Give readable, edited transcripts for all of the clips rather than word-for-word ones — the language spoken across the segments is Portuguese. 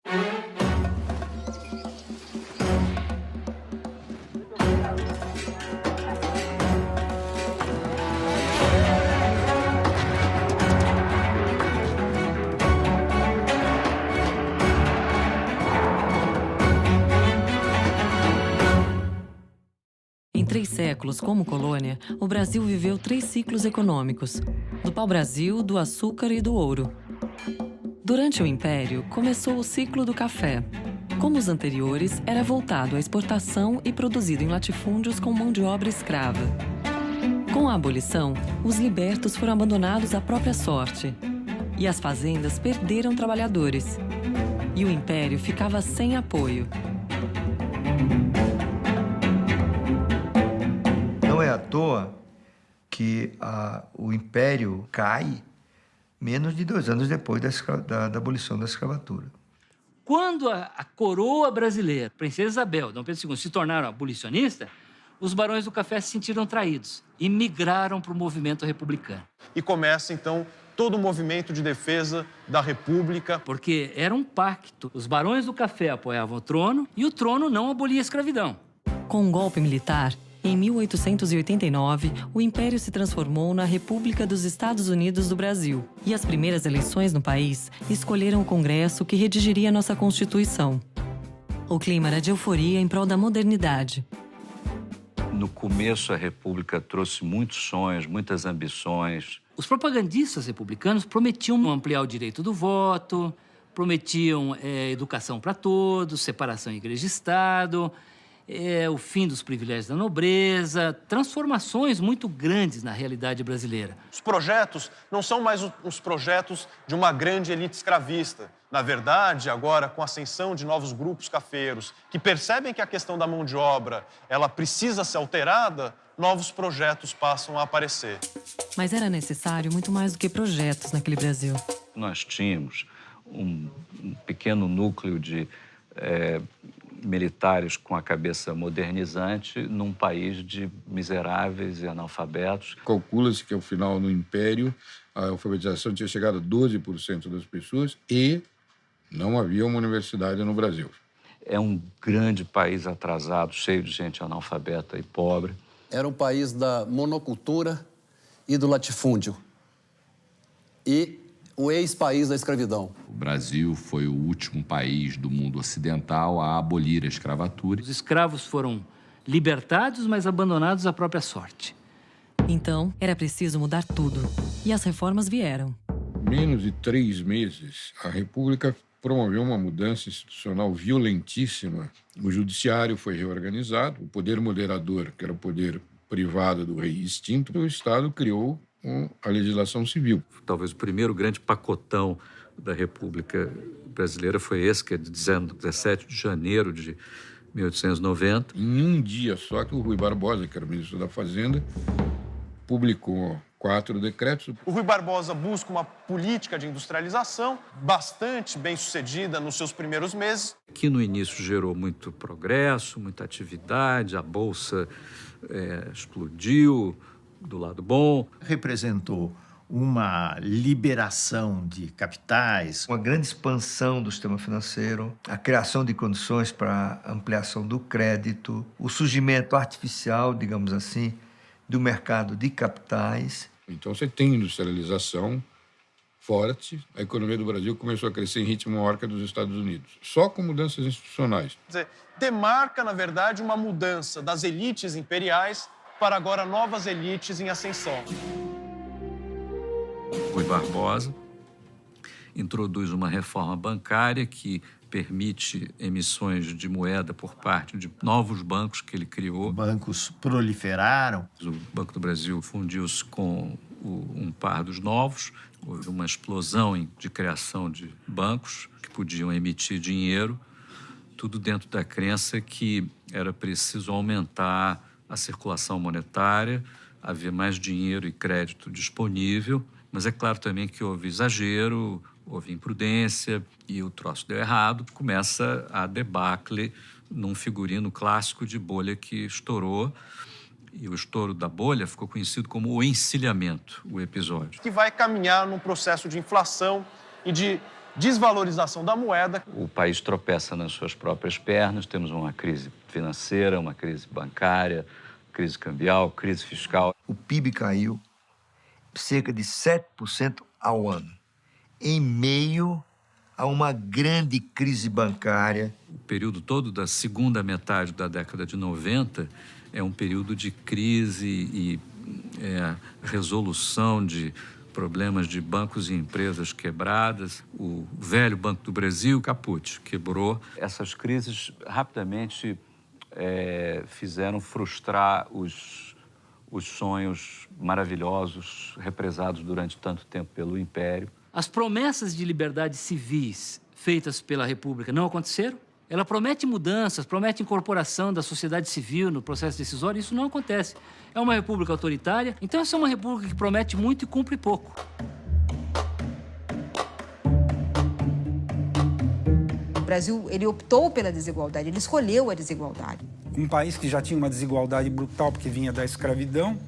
Em 3 séculos como colônia, o Brasil viveu 3 ciclos econômicos: do pau-brasil, do açúcar e do ouro. Durante o Império, começou o ciclo do café. Como os anteriores, era voltado à exportação e produzido em latifúndios com mão de obra escrava. Com a abolição, os libertos foram abandonados à própria sorte. E as fazendas perderam trabalhadores. E o Império ficava sem apoio. Não é à toa que o Império cai menos de 2 anos depois da abolição da escravatura. Quando a coroa brasileira, Princesa Isabel, Dom Pedro II, se tornaram abolicionistas, os barões do café se sentiram traídos e migraram para o movimento republicano. E começa, então, todo o movimento de defesa da República. Porque era um pacto. Os barões do café apoiavam o trono e o trono não abolia a escravidão. Com um golpe militar, em 1889, o Império se transformou na República dos Estados Unidos do Brasil. E as primeiras eleições no país escolheram o Congresso que redigiria nossa Constituição. O clima era de euforia em prol da modernidade. No começo, a República trouxe muitos sonhos, muitas ambições. Os propagandistas republicanos prometiam ampliar o direito do voto, prometiam educação para todos, separação igreja e Estado, o fim dos privilégios da nobreza, transformações muito grandes na realidade brasileira. Os projetos não são mais os projetos de uma grande elite escravista. Na verdade, agora, com a ascensão de novos grupos cafeiros, que percebem que a questão da mão de obra ela precisa ser alterada, novos projetos passam a aparecer. Mas era necessário muito mais do que projetos naquele Brasil. Nós tínhamos um pequeno núcleo de militares com a cabeça modernizante num país de miseráveis e analfabetos. Calcula-se que, ao final, no Império, a alfabetização tinha chegado a 12% das pessoas e não havia uma universidade no Brasil. É um grande país atrasado, cheio de gente analfabeta e pobre. Era um país da monocultura e do latifúndio. E o ex-país da escravidão. O Brasil foi o último país do mundo ocidental a abolir a escravatura. Os escravos foram libertados, mas abandonados à própria sorte. Então, era preciso mudar tudo. E as reformas vieram. Menos de 3 meses, a República promoveu uma mudança institucional violentíssima. O judiciário foi reorganizado, o poder moderador, que era o poder privado do rei extinto, o Estado criou a legislação civil. Talvez o primeiro grande pacotão da República Brasileira foi esse, que é de 17 de janeiro de 1890. Em um dia só que o Rui Barbosa, que era ministro da Fazenda, publicou 4 decretos. O Rui Barbosa busca uma política de industrialização bastante bem-sucedida nos seus primeiros meses. Que no início gerou muito progresso, muita atividade, a Bolsa explodiu do lado bom. Representou uma liberação de capitais, uma grande expansão do sistema financeiro, a criação de condições para a ampliação do crédito, o surgimento artificial, digamos assim, do mercado de capitais. Então você tem industrialização forte, a economia do Brasil começou a crescer em ritmo maior que a dos Estados Unidos, só com mudanças institucionais. Quer dizer, demarca, na verdade, uma mudança das elites imperiais para agora novas elites em ascensão. Rui Barbosa introduz uma reforma bancária que permite emissões de moeda por parte de novos bancos que ele criou. Bancos proliferaram. O Banco do Brasil fundiu-se com um par dos novos. Houve uma explosão de criação de bancos que podiam emitir dinheiro, tudo dentro da crença que era preciso aumentar a circulação monetária, haver mais dinheiro e crédito disponível, mas é claro também que houve exagero, houve imprudência e o troço deu errado. Começa a debacle num figurino clássico de bolha que estourou, e o estouro da bolha ficou conhecido como o encilhamento, o episódio. Que vai caminhar num processo de inflação e de desvalorização da moeda. O país tropeça nas suas próprias pernas, temos uma crise financeira, uma crise bancária, crise cambial, crise fiscal. O PIB caiu cerca de 7% ao ano, em meio a uma grande crise bancária. O período todo da segunda metade da década de 90 é um período de crise e resolução de problemas de bancos e empresas quebradas. O velho Banco do Brasil, caput, quebrou. Essas crises rapidamente fizeram frustrar os sonhos maravilhosos represados durante tanto tempo pelo Império. As promessas de liberdades civis feitas pela República não aconteceram. Ela promete mudanças, promete incorporação da sociedade civil no processo decisório, isso não acontece. É uma república autoritária, então essa é uma república que promete muito e cumpre pouco. O Brasil, ele optou pela desigualdade, ele escolheu a desigualdade. Um país que já tinha uma desigualdade brutal porque vinha da escravidão,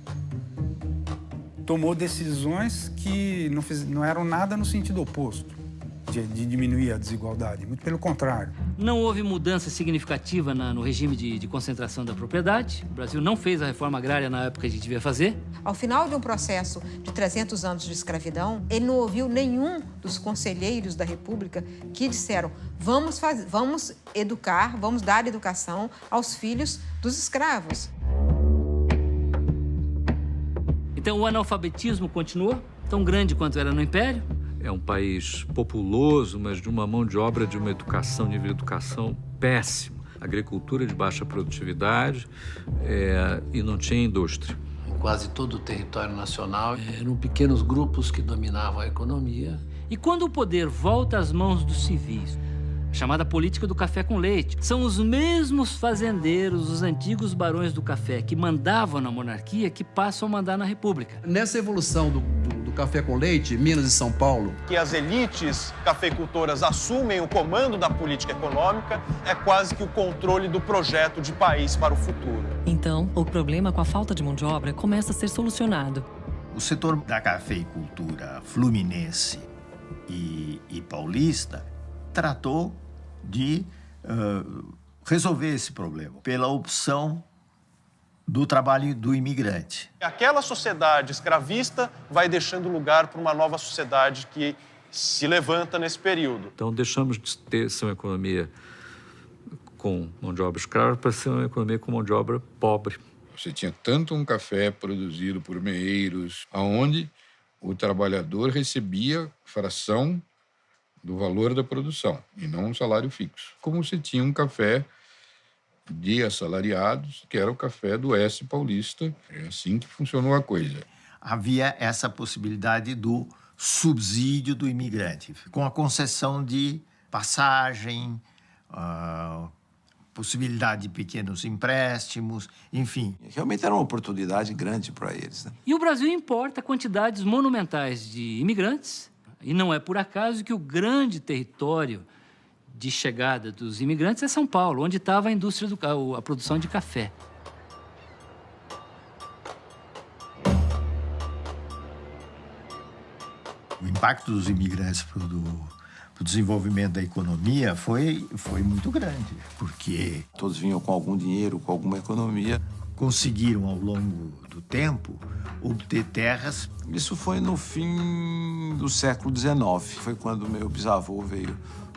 tomou decisões que não eram nada no sentido oposto de diminuir a desigualdade, muito pelo contrário. Não houve mudança significativa no regime de concentração da propriedade. O Brasil não fez a reforma agrária na época que a gente devia fazer. Ao final de um processo de 300 anos de escravidão, ele não ouviu nenhum dos conselheiros da República que disseram: vamos educar, vamos dar educação aos filhos dos escravos. Então o analfabetismo continuou, tão grande quanto era no Império. É um país populoso, mas de uma mão de obra, de uma educação, nível de educação péssimo. Agricultura de baixa produtividade e não tinha indústria. Em quase todo o território nacional, eram pequenos grupos que dominavam a economia. E quando o poder volta às mãos dos civis, a chamada política do café com leite, são os mesmos fazendeiros, os antigos barões do café, que mandavam na monarquia, que passam a mandar na República. Nessa evolução do café com leite, Minas e São Paulo, Que as elites cafeicultoras assumem o comando da política econômica é quase que o controle do projeto de país para o futuro. Então, o problema com a falta de mão de obra começa a ser solucionado. O setor da cafeicultura fluminense e paulista tratou de resolver esse problema pela opção do trabalho do imigrante. Aquela sociedade escravista vai deixando lugar para uma nova sociedade que se levanta nesse período. Então, deixamos de ser uma economia com mão de obra escrava para ser uma economia com mão de obra pobre. Você tinha tanto um café produzido por meeiros, aonde o trabalhador recebia fração do valor da produção, e não um salário fixo. Como você tinha um café de assalariados, que era o café do Oeste Paulista. É assim que funcionou a coisa. Havia essa possibilidade do subsídio do imigrante, com a concessão de passagem, possibilidade de pequenos empréstimos, enfim. Realmente era uma oportunidade grande para eles, né? E o Brasil importa quantidades monumentais de imigrantes, e não é por acaso que o grande território de chegada dos imigrantes é São Paulo, onde estava a indústria a produção de café. O impacto dos imigrantes para o desenvolvimento da economia foi muito grande, porque Todos vinham com algum dinheiro, com alguma economia. conseguiram, ao longo do tempo, obter terras. Isso foi no fim do século XIX. Foi quando meu bisavô veio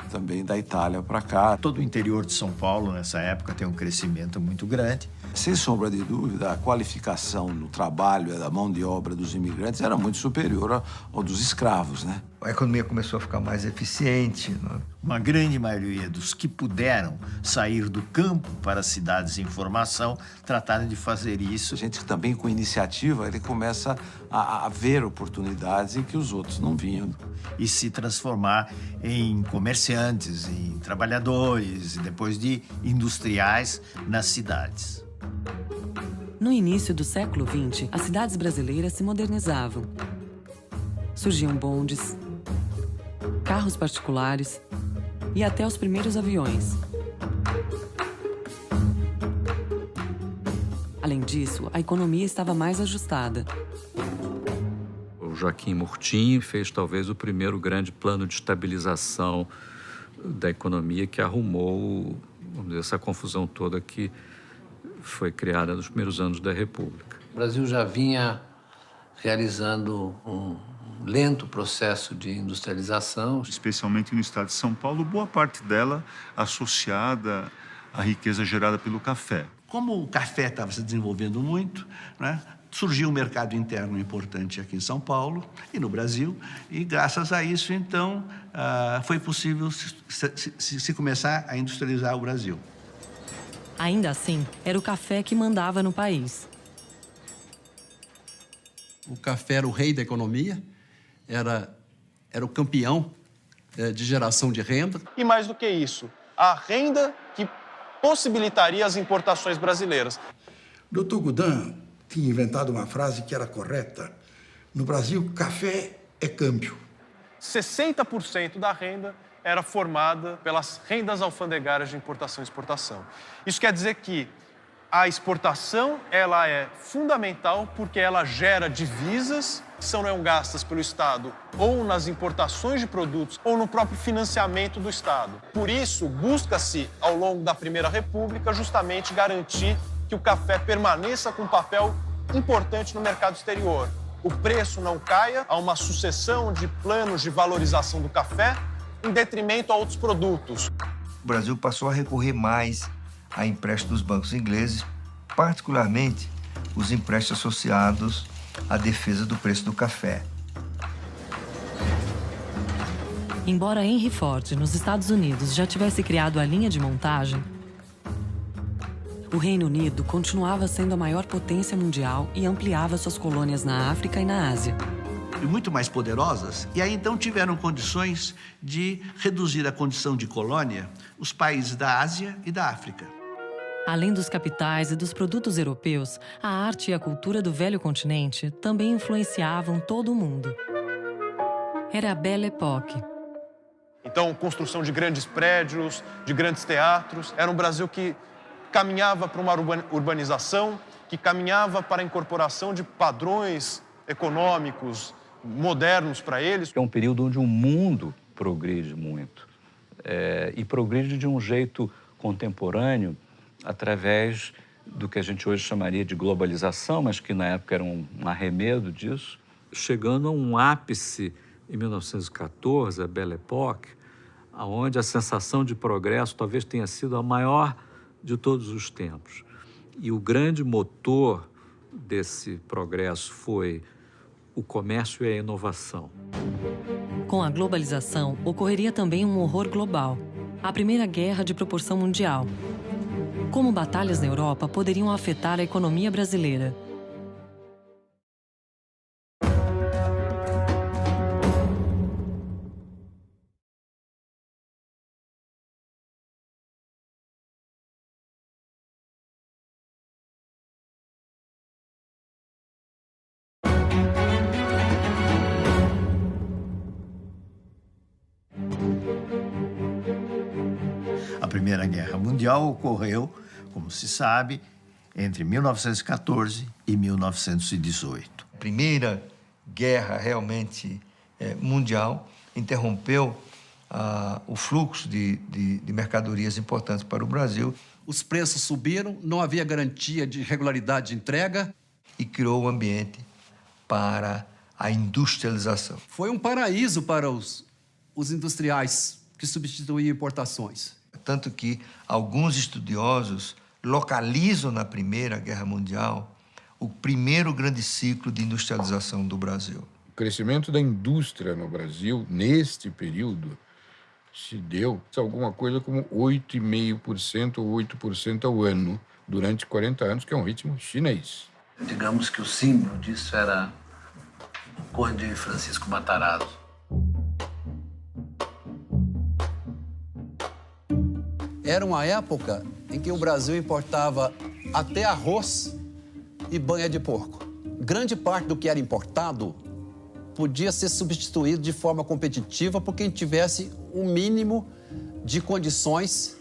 também da Itália para cá. Todo o interior de São Paulo, nessa época, tem um crescimento muito grande. Sem sombra de dúvida, a qualificação no trabalho da mão de obra dos imigrantes era muito superior ao dos escravos, né? A economia começou a ficar mais eficiente, né? Uma grande maioria dos que puderam sair do campo para as cidades em formação trataram de fazer isso. A gente também, com iniciativa, ele começa a ver oportunidades em que os outros não vinham. E se transformar em comerciantes, em trabalhadores, e depois de industriais nas cidades. No início do século XX, as cidades brasileiras se modernizavam. Surgiam bondes, carros particulares e até os primeiros aviões. Além disso, a economia estava mais ajustada. O Joaquim Murtinho fez talvez o primeiro grande plano de estabilização da economia que arrumou, vamos dizer, essa confusão toda que foi criada nos primeiros anos da República. O Brasil já vinha realizando um lento processo de industrialização. Especialmente no estado de São Paulo, boa parte dela associada à riqueza gerada pelo café. Como o café estava se desenvolvendo muito, né, surgiu um mercado interno importante aqui em São Paulo e no Brasil, e graças a isso, então, foi possível se começar a industrializar o Brasil. Ainda assim, era o café que mandava no país. O café era o rei da economia, era o campeão de geração de renda. E mais do que isso, a renda que possibilitaria as importações brasileiras. Dr. Goudin tinha inventado uma frase que era correta. No Brasil, café é câmbio. 60% da renda era formada pelas rendas alfandegárias de importação e exportação. Isso quer dizer que a exportação ela é fundamental porque ela gera divisas que são gastas pelo Estado ou nas importações de produtos ou no próprio financiamento do Estado. Por isso, busca-se, ao longo da Primeira República, justamente garantir que o café permaneça com um papel importante no mercado exterior. O preço não caia, há uma sucessão de planos de valorização do café em detrimento a outros produtos. O Brasil passou a recorrer mais a empréstimos dos bancos ingleses, particularmente os empréstimos associados à defesa do preço do café. Embora Henry Ford, nos Estados Unidos, já tivesse criado a linha de montagem, o Reino Unido continuava sendo a maior potência mundial e ampliava suas colônias na África e na Ásia. E muito mais poderosas, e aí então tiveram condições de reduzir a condição de colônia os países da Ásia e da África. Além dos capitais e dos produtos europeus, a arte e a cultura do velho continente também influenciavam todo o mundo. Era a Belle Époque. Então, construção de grandes prédios, de grandes teatros. Era um Brasil que caminhava para uma urbanização, que caminhava para a incorporação de padrões econômicos modernos para eles. É um período onde o mundo progride muito. E progride de um jeito contemporâneo, através do que a gente hoje chamaria de globalização, mas que na época era um arremedo disso, chegando a um ápice em 1914, a Belle Époque, onde a sensação de progresso talvez tenha sido a maior de todos os tempos. E o grande motor desse progresso foi o comércio e a inovação. Com a globalização, ocorreria também um horror global, a Primeira Guerra de proporção mundial. Como batalhas na Europa poderiam afetar a economia brasileira? A Primeira Guerra Mundial ocorreu, como se sabe, entre 1914 e 1918. A Primeira Guerra realmente mundial interrompeu o fluxo de mercadorias importantes para o Brasil. Os preços subiram, não havia garantia de regularidade de entrega. E criou o ambiente para a industrialização. Foi um paraíso para os industriais que substituíam importações. Tanto que alguns estudiosos localizam na Primeira Guerra Mundial o primeiro grande ciclo de industrialização do Brasil. O crescimento da indústria no Brasil, neste período, se deu alguma coisa como 8,5% ou 8% ao ano, durante 40 anos, que é um ritmo chinês. Digamos que o símbolo disso era o Conde Francisco Matarazzo. Era uma época em que o Brasil importava até arroz e banha de porco. Grande parte do que era importado podia ser substituído de forma competitiva por quem tivesse um mínimo de condições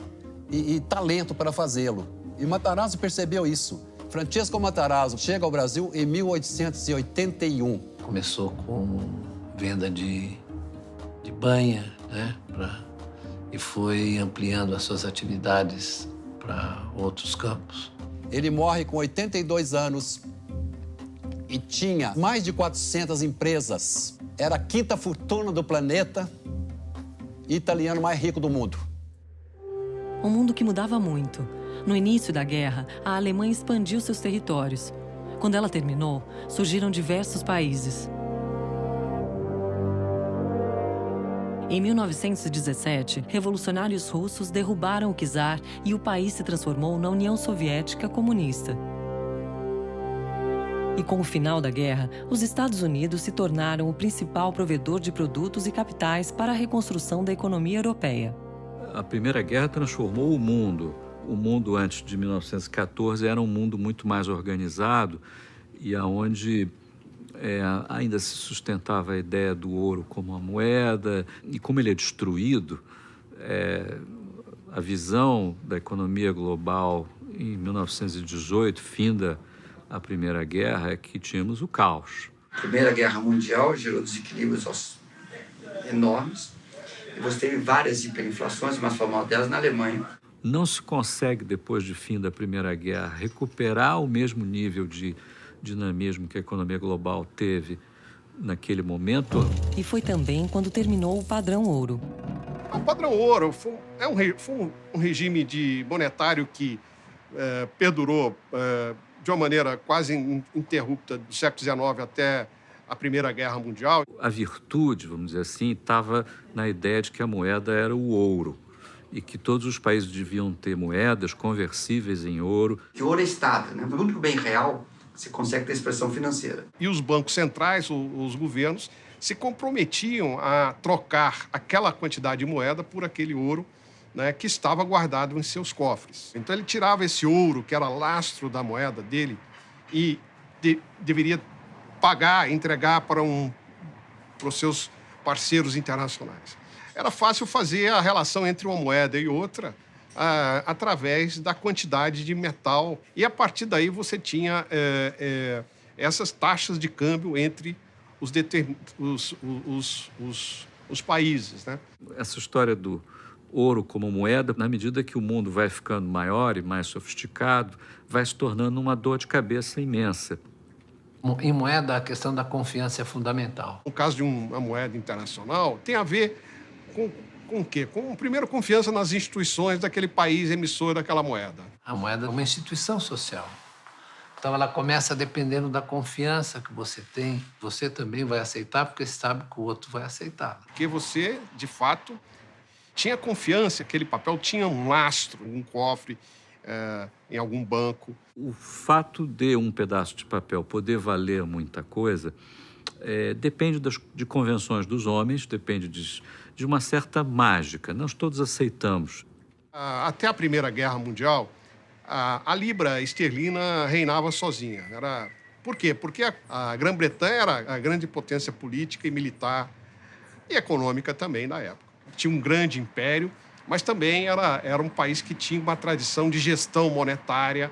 e talento para fazê-lo. E Matarazzo percebeu isso. Francesco Matarazzo chega ao Brasil em 1881. Começou com venda de banha, né? E foi ampliando as suas atividades para outros campos. Ele morre com 82 anos e tinha mais de 400 empresas. Era a quinta fortuna do planeta e italiano mais rico do mundo. Um mundo que mudava muito. No início da guerra, a Alemanha expandiu seus territórios. Quando ela terminou, surgiram diversos países. Em 1917, revolucionários russos derrubaram o czar e o país se transformou na União Soviética Comunista. E com o final da guerra, os Estados Unidos se tornaram o principal provedor de produtos e capitais para a reconstrução da economia europeia. A Primeira Guerra transformou o mundo. O mundo antes de 1914 era um mundo muito mais organizado e onde ainda se sustentava a ideia do ouro como uma moeda. E como ele é destruído, a visão da economia global em 1918, finda a Primeira Guerra, é que tínhamos o caos. A Primeira Guerra Mundial gerou desequilíbrios enormes. E você teve várias hiperinflações, mais famosa delas na Alemanha. Não se consegue, depois de fim da Primeira Guerra, recuperar o mesmo nível de dinamismo que a economia global teve naquele momento. E foi também quando terminou o padrão ouro. O padrão ouro foi um regime monetário que perdurou de uma maneira quase ininterrupta do século XIX até a Primeira Guerra Mundial. A virtude, vamos dizer assim, estava na ideia de que a moeda era o ouro e que todos os países deviam ter moedas conversíveis em ouro. Que o ouro é estável, né? O único bem real que se consegue ter expressão financeira. E os bancos centrais, os governos, se comprometiam a trocar aquela quantidade de moeda por aquele ouro, né, que estava guardado em seus cofres. Então ele tirava esse ouro, que era lastro da moeda dele, e deveria pagar, entregar para os seus parceiros internacionais. Era fácil fazer a relação entre uma moeda e outra através da quantidade de metal. E, a partir daí, você tinha essas taxas de câmbio entre os países, né? Essa história do ouro como moeda, na medida que o mundo vai ficando maior e mais sofisticado, vai se tornando uma dor de cabeça imensa. Em moeda, a questão da confiança é fundamental. No caso de uma moeda internacional, tem a ver com o quê? Com, primeiro, confiança nas instituições daquele país emissor daquela moeda. A moeda é uma instituição social. Então, ela começa dependendo da confiança que você tem. Você também vai aceitar, porque sabe que o outro vai aceitar. Porque você, de fato, tinha confiança, aquele papel tinha um lastro, um cofre, em algum banco. O fato de um pedaço de papel poder valer muita coisa depende de convenções dos homens, depende de uma certa mágica. Nós todos aceitamos. Até a Primeira Guerra Mundial, a libra esterlina reinava sozinha. Por quê? Porque a Grã-Bretanha era a grande potência política e militar e econômica também da época. Tinha um grande império, mas também era um país que tinha uma tradição de gestão monetária,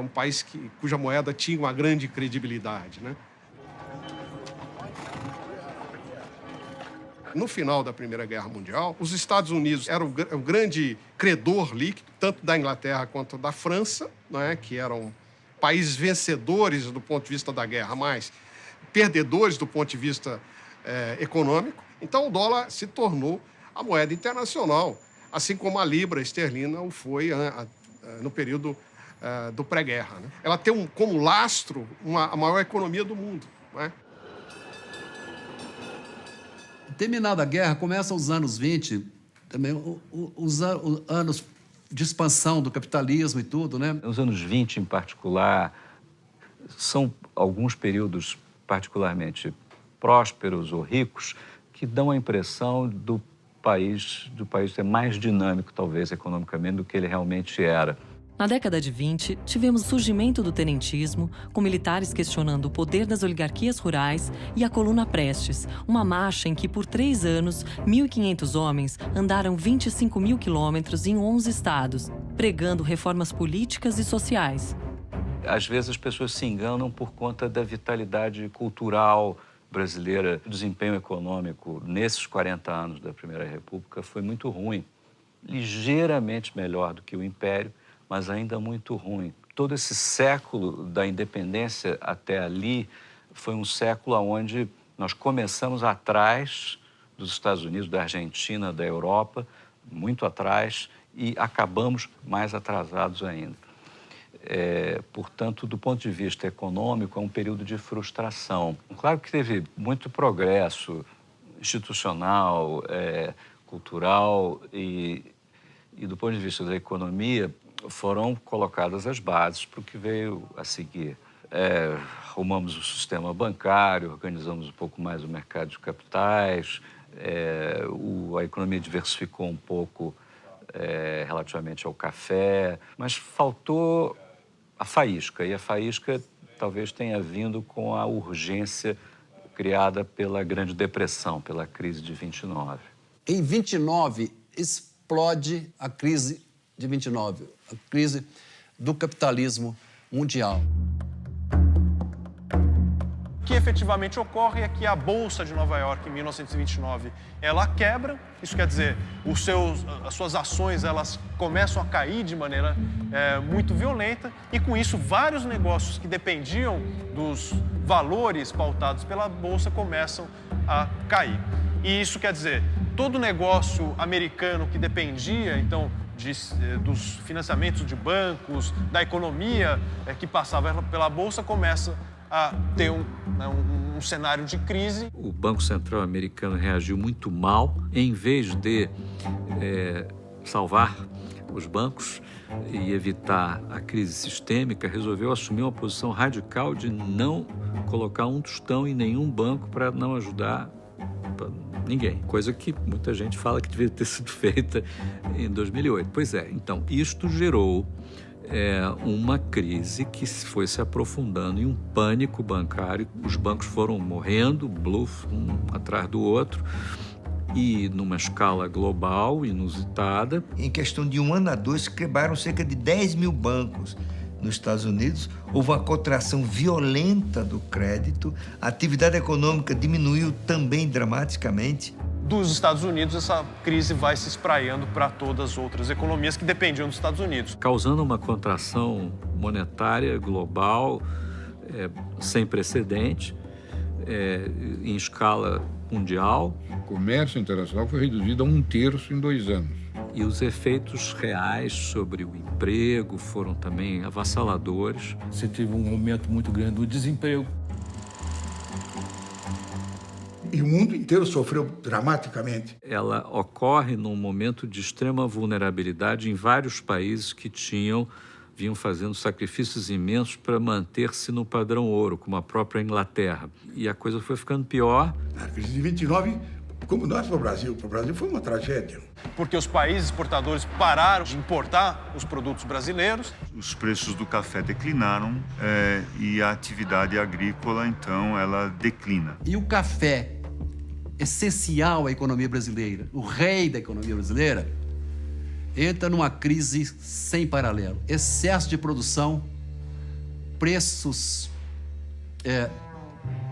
um país cuja moeda tinha uma grande credibilidade, né? No final da Primeira Guerra Mundial, os Estados Unidos eram o grande credor líquido, tanto da Inglaterra quanto da França, né, que eram países vencedores do ponto de vista da guerra, mas perdedores do ponto de vista econômico. Então, o dólar se tornou a moeda internacional, assim como a libra esterlina o foi no período do pré-guerra, né? Ela tem como lastro a maior economia do mundo, né? Terminada a guerra, começam os anos 20, também os anos de expansão do capitalismo e tudo, né? Os anos 20, em particular, são alguns períodos particularmente prósperos ou ricos que dão a impressão do país ser mais dinâmico, talvez, economicamente, do que ele realmente era. Na década de 20, tivemos o surgimento do tenentismo, com militares questionando o poder das oligarquias rurais, e a Coluna Prestes, uma marcha em que, por 3 anos, 1.500 homens andaram 25 mil quilômetros em 11 estados, pregando reformas políticas e sociais. Às vezes as pessoas se enganam por conta da vitalidade cultural brasileira, o desempenho econômico nesses 40 anos da Primeira República foi muito ruim. Ligeiramente melhor do que o Império, mas ainda muito ruim. Todo esse século da independência até ali foi um século onde nós começamos atrás dos Estados Unidos, da Argentina, da Europa, muito atrás, e acabamos mais atrasados ainda. Portanto, do ponto de vista econômico, é um período de frustração. Claro que teve muito progresso institucional, cultural e do ponto de vista da economia, foram colocadas as bases para o que veio a seguir. Arrumamos o sistema bancário, organizamos um pouco mais o mercado de capitais, a economia diversificou um pouco relativamente ao café, mas faltou a faísca, e a faísca talvez tenha vindo com a urgência criada pela Grande Depressão, pela crise de 29. Em 29, explode a crise de 29, a crise do capitalismo mundial. O que efetivamente ocorre é que a Bolsa de Nova York, em 1929, ela quebra. Isso quer dizer, as suas ações elas começam a cair de maneira muito violenta e, com isso, vários negócios que dependiam dos valores pautados pela Bolsa começam a cair. E isso quer dizer, todo negócio americano que dependia, então, dos financiamentos de bancos, da economia que passava pela Bolsa, começa a ter um cenário de crise. O Banco Central americano reagiu muito mal. Em vez de salvar os bancos e evitar a crise sistêmica, resolveu assumir uma posição radical de não colocar um tostão em nenhum banco para não ajudar ninguém. Coisa que muita gente fala que devia ter sido feita em 2008. Pois é, então, isto gerou uma crise que foi se aprofundando em um pânico bancário. Os bancos foram morrendo, bluff, um atrás do outro, e numa escala global, inusitada. Em questão de 1 ano a 2, quebraram cerca de 10 mil bancos nos Estados Unidos. Houve uma contração violenta do crédito, a atividade econômica diminuiu também dramaticamente. Dos Estados Unidos, essa crise vai se espraiando para todas as outras economias que dependiam dos Estados Unidos. Causando uma contração monetária global sem precedente, em escala mundial. O comércio internacional foi reduzido a 1/3 em 2 anos. E os efeitos reais sobre o emprego foram também avassaladores. Você teve um aumento muito grande do desemprego. E o mundo inteiro sofreu dramaticamente. Ela ocorre num momento de extrema vulnerabilidade em vários países que vinham fazendo sacrifícios imensos para manter-se no padrão ouro, como a própria Inglaterra. E a coisa foi ficando pior. A crise de 29, como nós para o Brasil foi uma tragédia. Porque os países exportadores pararam de importar os produtos brasileiros. Os preços do café declinaram e a atividade agrícola, então, ela declina. E o café, essencial à economia brasileira, o rei da economia brasileira, entra numa crise sem paralelo. Excesso de produção, preços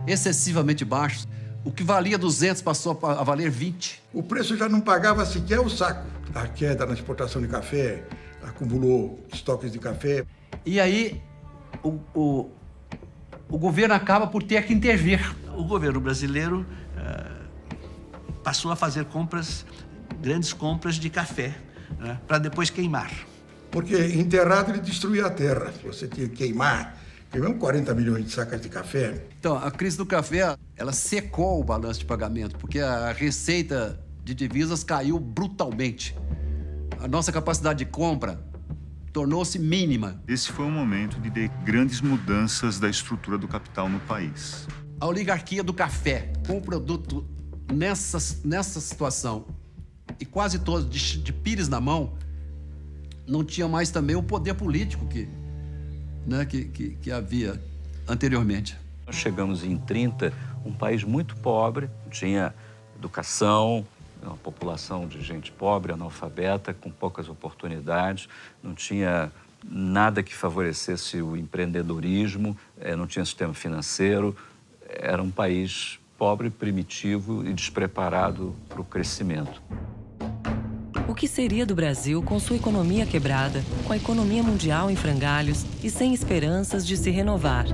excessivamente baixos. O que valia 200 passou a valer 20. O preço já não pagava sequer o saco. A queda na exportação de café acumulou estoques de café. E aí o governo acaba por ter que intervir. O governo brasileiro passou a fazer grandes compras de café, né, para depois queimar. Porque enterrado ele destruía a terra. Você tinha que queimar. Queimamos 40 milhões de sacas de café. Então, a crise do café, ela secou o balanço de pagamento, porque a receita de divisas caiu brutalmente. A nossa capacidade de compra tornou-se mínima. Esse foi um momento de grandes mudanças da estrutura do capital no país. A oligarquia do café, com o produto nessa situação, e quase todos de pires na mão, não tinha mais também o poder político que havia anteriormente. Nós chegamos em 30, um país muito pobre, tinha educação, uma população de gente pobre, analfabeta, com poucas oportunidades, não tinha nada que favorecesse o empreendedorismo, não tinha sistema financeiro, era um país pobre, primitivo e despreparado para o crescimento. O que seria do Brasil com sua economia quebrada, com a economia mundial em frangalhos e sem esperanças de se renovar?